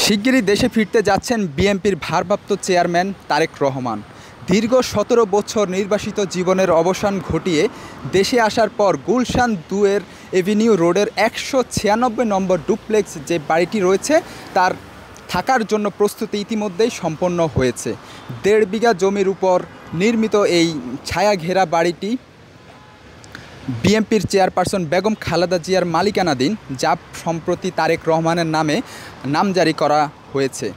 শিগগিরই দেশে ফিরতে যাচ্ছেন বিএনপির ভারপ্রাপ্ত চেয়ারম্যান তারেক রহমান। দীর্ঘ ১৭ বছর নির্বাসিত জীবনের অবসান ঘটিয়ে দেশে আসার পর গুলশান ২-এর এভিনিউ রোডের ১৯৬ নম্বর ডুপ্লেক্স যে বাড়িটি রয়েছে তার থাকার জন্য প্রস্তুতি ইতিমধ্যেই সম্পন্ন হয়েছে। ১.৫ বিঘা জমির উপর নির্মিত এই ছায়া ঘেরা বাড়িটি বিএনপির চেয়ারপারসন বেগম খালেদা জিয়ার মালিকানাধীন, যা সম্প্রতি তারেক রহমানের নামে নামজারি করা হয়েছে।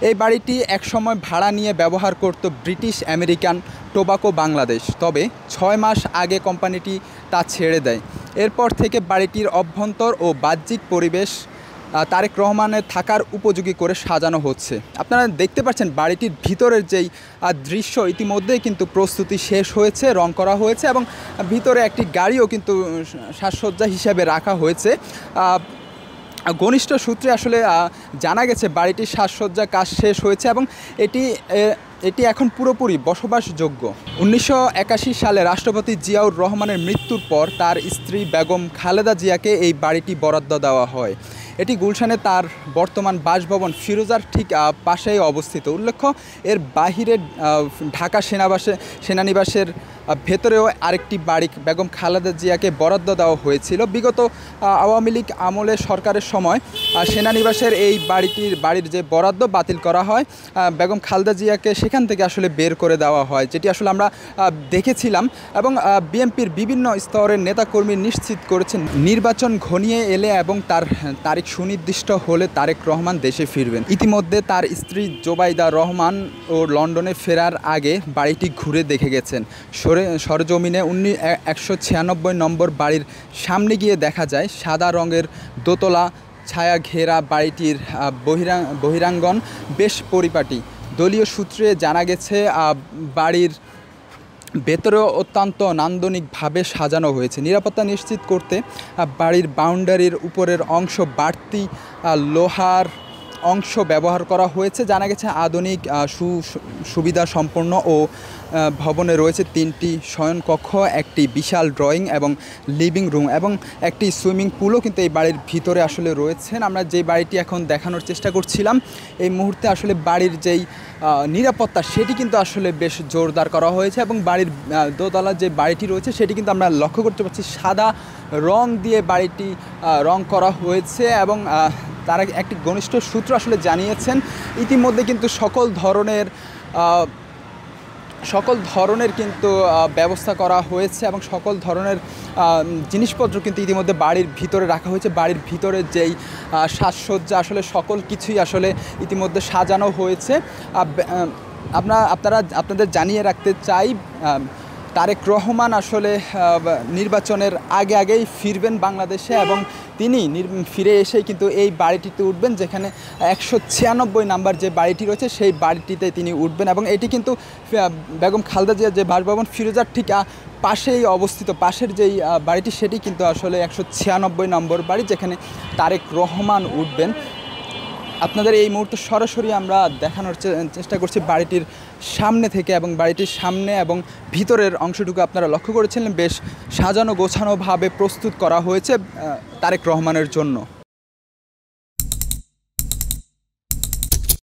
এই বাড়িটি একসময় ভাড়া নিয়ে ব্যবহার করত ব্রিটিশ আমেরিকান টোবাকো বাংলাদেশ, তবে ৬ মাস আগে কোম্পানিটি তা ছেড়ে দেয়। এরপর থেকে বাড়িটির অভ্যন্তর ও বাহ্যিক পরিবেশ তারেক রহমানের থাকার উপযোগী করে সাজানো হচ্ছে। আপনারা দেখতে পাচ্ছেন বাড়িটির ভিতরের যেই দৃশ্য, ইতিমধ্যেই কিন্তু প্রস্তুতি শেষ হয়েছে, রং করা হয়েছে এবং ভিতরে একটি গাড়িও কিন্তু সাজসজ্জা হিসাবে রাখা হয়েছে। ঘনিষ্ঠ সূত্রে আসলে জানা গেছে বাড়িটির সাজসজ্জা কাজ শেষ হয়েছে এবং এটি এখন পুরোপুরি বসবাসযোগ্য। ১৯৮১ সালে রাষ্ট্রপতি জিয়াউর রহমানের মৃত্যুর পর তার স্ত্রী বেগম খালেদা জিয়াকে এই বাড়িটি বরাদ্দ দেওয়া হয়। এটি গুলশানে তার বর্তমান বাসভবন ফিরোজার ঠিক পাশেই অবস্থিত। উল্লেখ্য, এর বাহিরে ঢাকা সেনানিবাসের ভেতরেও আরেকটি বাড়ি বেগম খালেদা জিয়াকে বরাদ্দ দেওয়া হয়েছিল। বিগত আওয়ামী লীগ আমলে সরকারের সময় সেনানিবাসের এই বাড়ির যে বরাদ্দ বাতিল করা হয়, বেগম খালেদা জিয়াকে সেখান থেকে আসলে বের করে দেওয়া হয়, যেটি আসলে আমরা দেখেছিলাম। এবং বিএনপির বিভিন্ন স্তরের নেতাকর্মী নিশ্চিত করেছেন নির্বাচন ঘনিয়ে এলে এবং তার তারিখ সুনির্দিষ্ট হলে তারেক রহমান দেশে ফিরবেন। ইতিমধ্যে তার স্ত্রী জোবাইদা রহমান ও লন্ডনে ফেরার আগে বাড়িটি ঘুরে দেখে গেছেন। সরজমিনে ১৯৬ নম্বর বাড়ির সামনে গিয়ে দেখা যায় সাদা রঙের দোতলা ছায়া ঘেরা বাড়িটির বহিরাঙ্গন বেশ পরিপাটি। দলীয় সূত্রে জানা গেছে বাড়ির ভেতরেও অত্যন্ত নান্দনিকভাবে সাজানো হয়েছে। নিরাপত্তা নিশ্চিত করতে বাড়ির বাউন্ডারির উপরের অংশ বাড়তি লোহার অংশ ব্যবহার করা হয়েছে। জানা গেছে আধুনিক সুবিধা সম্পন্ন ও ভবনে রয়েছে ৩টি শয়নকক্ষ, একটি বিশাল ড্রয়িং এবং লিভিং রুম এবং একটি সুইমিং পুলও কিন্তু এই বাড়ির ভিতরে আসলে রয়েছেন। আমরা যে বাড়িটি এখন দেখানোর চেষ্টা করছিলাম, এই মুহূর্তে আসলে বাড়ির যেই নিরাপত্তা সেটি কিন্তু আসলে বেশ জোরদার করা হয়েছে এবং বাড়ির দোতলার যে বাড়িটি রয়েছে সেটি কিন্তু আমরা লক্ষ্য করতে পারছি সাদা রং দিয়ে বাড়িটি রং করা হয়েছে। এবং তারা একটি ঘনিষ্ঠ সূত্র আসলে জানিয়েছেন ইতিমধ্যে কিন্তু সকল ধরনের কিন্তু ব্যবস্থা করা হয়েছে এবং সকল ধরনের জিনিসপত্র কিন্তু ইতিমধ্যে বাড়ির ভিতরে রাখা হয়েছে। বাড়ির ভিতরে যেই সাজসজ্জা আসলে সকল কিছুই আসলে ইতিমধ্যে সাজানো হয়েছে। আপনাদের জানিয়ে রাখতে চাই, তারেক রহমান আসলে নির্বাচনের আগেই ফিরবেন বাংলাদেশে এবং তিনি ফিরে এসেই কিন্তু এই বাড়িটিতে উঠবেন, যেখানে ১৯৬ নাম্বার যে বাড়িটি রয়েছে সেই বাড়িটিতে তিনি উঠবেন। এবং এটি কিন্তু বেগম খালেদা জিয়ার যে বাসভবন ফিরোজার ঠিক পাশেই অবস্থিত। পাশের যেই বাড়িটি সেটি কিন্তু আসলে ১৯৬ নম্বর বাড়ি, যেখানে তারেক রহমান উঠবেন। আপনাদের এই মুহূর্তে সরাসরি আমরা দেখানোর চেষ্টা করছি বাড়িটির সামনে থেকে, এবং বাড়িটির সামনে এবং ভিতরের অংশটুকু আপনারা লক্ষ্য করেছিলেন বেশ সাজানো গোছানোভাবে প্রস্তুত করা হয়েছে তারেক রহমানের জন্য।